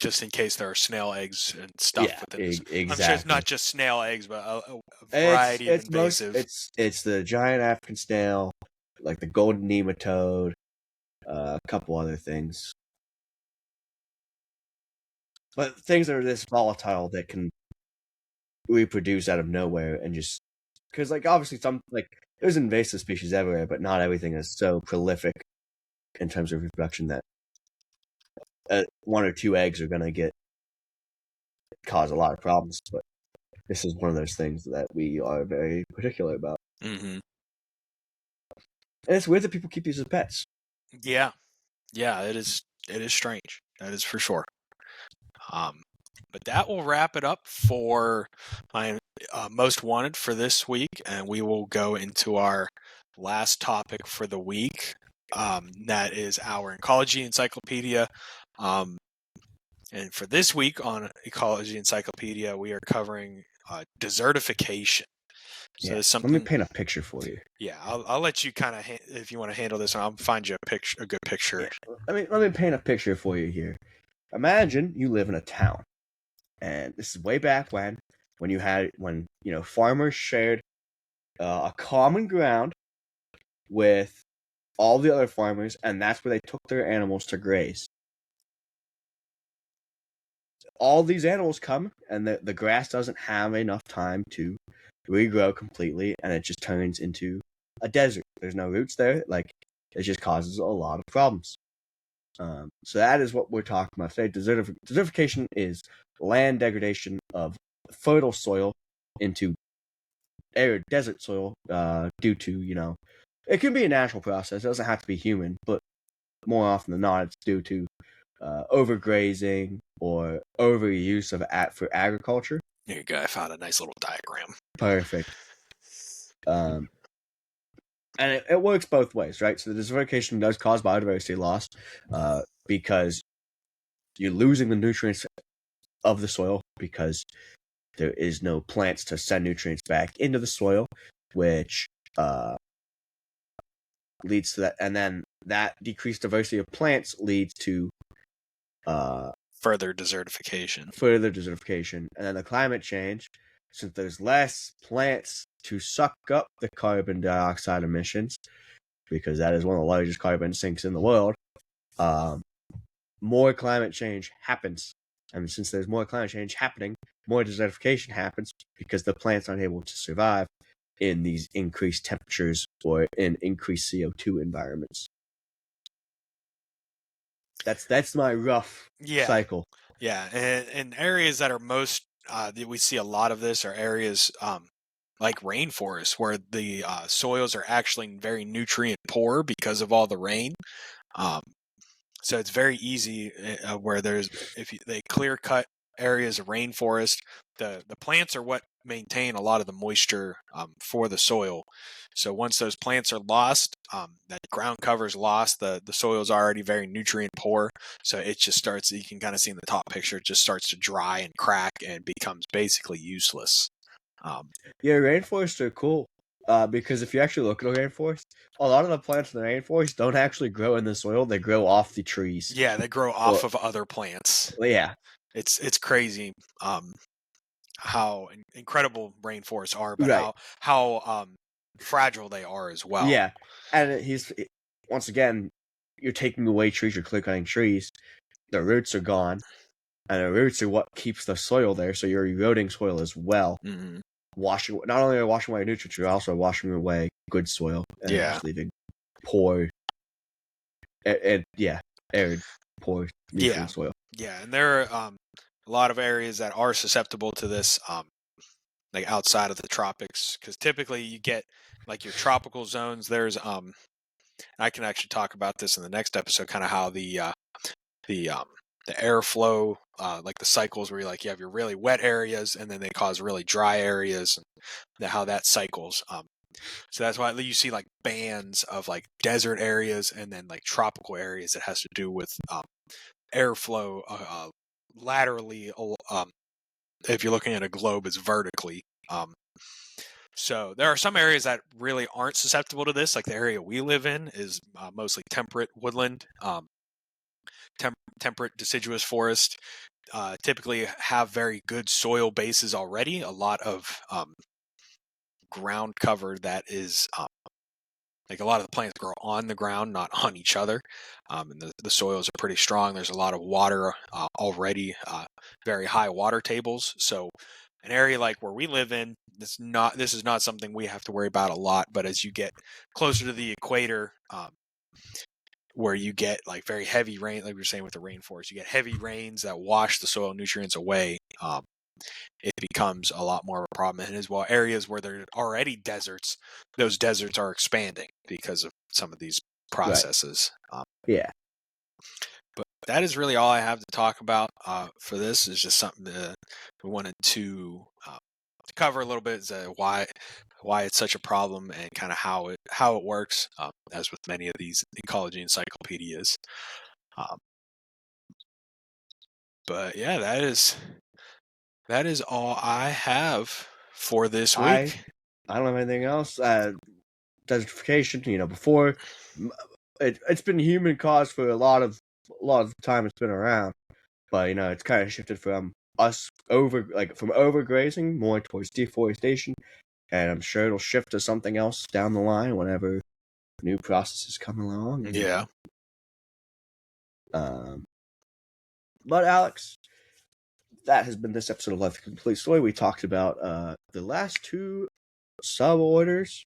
Just in case there are snail eggs and stuff within this. Exactly. I'm sure it's not just snail eggs, but a variety of invasive. It's the giant African snail, like the golden nematode, a couple other things. But things that are this volatile that can reproduce out of nowhere and just... Because, like, obviously there's invasive species everywhere, but not everything is so prolific in terms of reproduction that one or two eggs are going to cause a lot of problems. But this is one of those things that we are very particular about. Mm-hmm. And it's weird that people keep these as pets. Yeah, it is strange. That is for sure. But that will wrap it up for my most wanted for this week, and we will go into our last topic for the week. That is our ecology encyclopedia. And for this week on Ecology Encyclopedia, we are covering desertification. So Let me paint a picture for you. Yeah, I'll let you kind of, if you want to handle this, I'll find you a good picture. Yeah. Let me paint a picture for you here. Imagine you live in a town, and this is way back when farmers shared a common ground with all the other farmers, and that's where they took their animals to graze. All these animals come, and the grass doesn't have enough time to regrow completely, and it just turns into a desert. There's no roots there. Like, it just causes a lot of problems. So that is what we're talking about today. Desertification is land degradation of fertile soil into arid desert soil due to, it can be a natural process. It doesn't have to be human, but more often than not, it's due to overgrazing or overuse for agriculture. There you go. I found a nice little diagram. Perfect. And it works both ways, right? So the desertification does cause biodiversity loss because you're losing the nutrients of the soil because there is no plants to send nutrients back into the soil, which leads to that, and then that decreased diversity of plants leads to further desertification. And then the climate change, since there's less plants to suck up the carbon dioxide emissions, because that is one of the largest carbon sinks in the world, more climate change happens. And since there's more climate change happening, more desertification happens because the plants aren't able to survive in these increased temperatures or in increased CO2 environments. That's my rough cycle. Yeah, and areas that are most that we see a lot of this are areas like rainforests, where the soils are actually very nutrient poor because of all the rain. So it's very easy where they clear cut areas of rainforest. The plants are what maintain a lot of the moisture for the soil. So once those plants are lost, that ground cover is lost, the soil is already very nutrient poor. So it just starts, you can kind of see in the top picture, it just starts to dry and crack and becomes basically useless. Yeah, rainforests are cool. Because if you actually look at a rainforest, a lot of the plants in the rainforest don't actually grow in the soil; they grow off the trees. Yeah, they grow off of other plants. Yeah, it's crazy how incredible rainforests are, but right. how fragile they are as well. Yeah, and once again, you're taking away trees, you're clear cutting trees. The roots are gone, and the roots are what keeps the soil there. So you're eroding soil as well. Mm-hmm. Not only are you washing away nutrients, you're also washing away good soil and just leaving poor, arid, poor nutrient soil. Yeah, and there are a lot of areas that are susceptible to this, like outside of the tropics, because typically you get like your tropical zones. There's I can actually talk about this in the next episode, kind of how the airflow, like the cycles where you have your really wet areas and then they cause really dry areas, and how that cycles. So that's why you see like bands of like desert areas and then like tropical areas that has to do with airflow laterally. If you're looking at a globe, it's vertically. So there are some areas that really aren't susceptible to this. Like the area we live in is mostly temperate woodland. Temperate deciduous forest typically have very good soil bases already. A lot of ground cover that is like a lot of the plants grow on the ground, not on each other, and the soils are pretty strong. There's a lot of water already, very high water tables. So an area like where we live in, this is not something we have to worry about a lot. But as you get closer to the equator, where you get like very heavy rain, like we were saying with the rainforest, you get heavy rains that wash the soil nutrients away. It becomes a lot more of a problem. And as well, areas where there are already deserts, those deserts are expanding because of some of these processes. Right. But that is really all I have to talk about for this. Is just something that we wanted to cover a little bit, is why it's such a problem and kind of how it works, as with many of these ecology encyclopedias. But yeah, that is all I have for this week. I don't have anything else. Desertification, before it's been human caused for a lot of time it's been around, but it's kind of shifted from us from overgrazing more towards deforestation, and I'm sure it'll shift to something else down the line whenever new processes come along. Yeah. But Alex, that has been this episode of Life the Complete Story. We talked about the last two suborders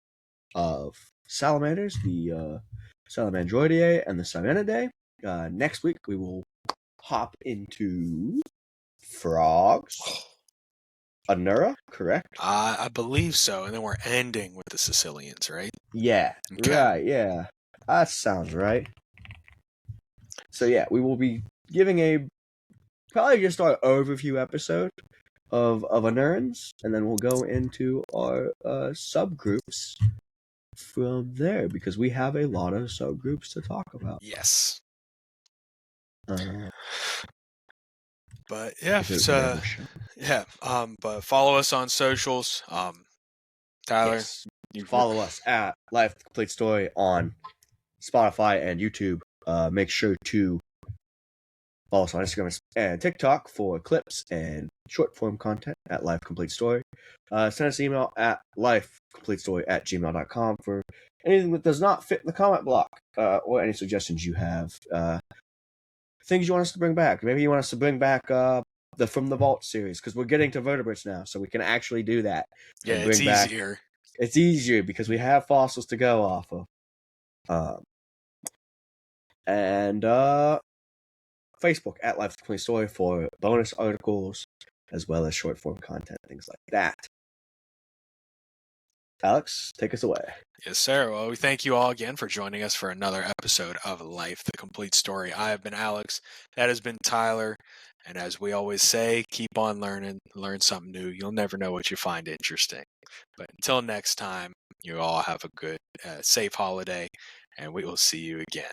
of salamanders, the Salamandroideae and the Sirenidae. Next week we will hop into frogs. Anura, correct? I believe so. And then we're ending with the Sicilians, right? Yeah. Okay. Right, yeah. That sounds right. So yeah, we will be giving probably just our overview episode of Anurans, and then we'll go into our subgroups from there, because we have a lot of subgroups to talk about. Yes. But yeah, Yeah. But follow us on socials. Tyler, Yes. Follow us at Life the Complete Story on Spotify and YouTube. Make sure to follow us on Instagram and TikTok for clips and short form content at Life Complete Story. Send us an email at lifecompletestory@gmail.com for anything that does not fit in the comment block, or any suggestions you have. Things you want us to bring back. Maybe you want us to bring back the From the Vault series, because we're getting to vertebrates now, so we can actually do that. Yeah, And it's bring back. easier. It's easier because we have fossils to go off of. And Facebook at Life the Complete Story for bonus articles as well as short form content, things like that. Alex, take us away. Yes, sir. Well, we thank you all again for joining us for another episode of Life the Complete Story. I have been Alex. That has been Tyler. And as we always say, keep on learning, learn something new. You'll never know what you find interesting. But until next time, you all have a good, safe holiday, and we will see you again.